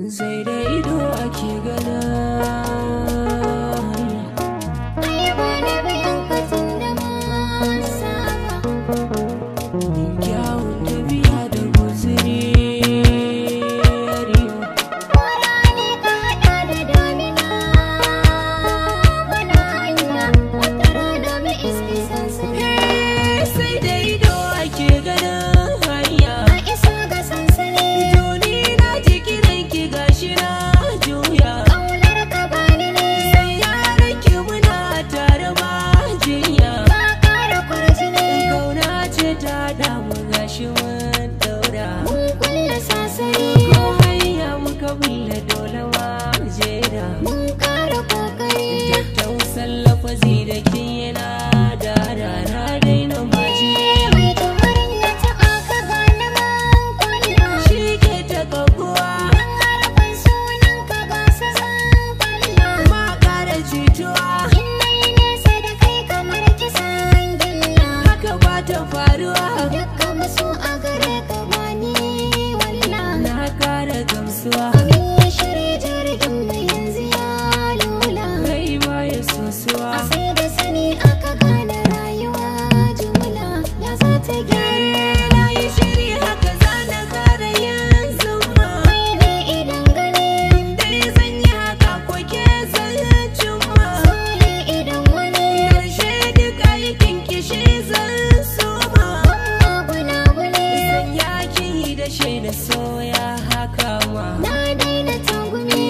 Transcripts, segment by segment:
Sai da ido ake gana. Ayaba da bayan katin da masa ba. Kyawun tafiya da guzuri. Kora ne ka haɗa da damina. Mana hanya wata rana mai iske sansani. Sai da ido ake gana hanya. A isa ga sansani. Tuni na ji kiranki gashi na juya. Ƙaunar ka bani ne. Sai yaran ki muna tare ba jinya. Ka ƙara kwarjini. Kauna ce ta damu gashi mun daura. Mun kulle sasari. Ko hanya muka bulle dole ma jera. Mun ƙara ƙoƙari. Tattausan lafazi da kin yana da rana daina maji. Mai kamarin na taɓa ka gane man kulla. Shi ke ta kaguwa Dan harafin sunan ka gasa zan kulla. ma ƙara jituwa. In nayi nesa da kai kamar kisan gilla. Haka ba ta faruwa. Dukkan musu a gare ka bani walla. Na ƙara gamsuwa. Abin ya shirya jirgin mu yanzu ya lula. Kai ma ya sosuwa. A sai da sani aka gane rayuwa jumla. Ya za ta gyara. Na yi shiri haka za na ƙara yin zuma. Kai ne idan gani. Dai zan yi haka ko ke zan cimma. So ne idan wani. Karshe duk aikin kishi zan suma. Amma guna-gune. Sanya ki da shaida soya haka ma. Na daina tagumi.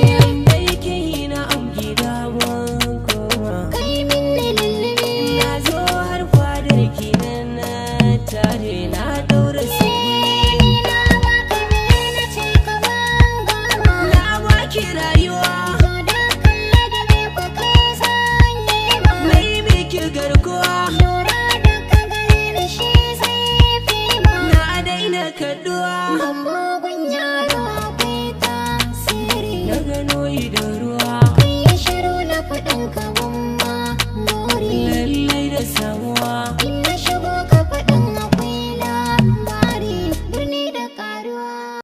Dai ki na amgi damuwan koma. Kai min ne lullumi. Na zo har fadar ki nan na tare na daura su. Ni na baka me na ce ka ban gama. Na baki rayuwa. To da kalle da me ku kai san nema. Na yi miki garkuwa. Lura da ka gare ni shi zai fi ma. Na daina kaduwa. Mugun yaro akwai tasiri. Na gano idan ruwa. Kai shiru na faɗin ka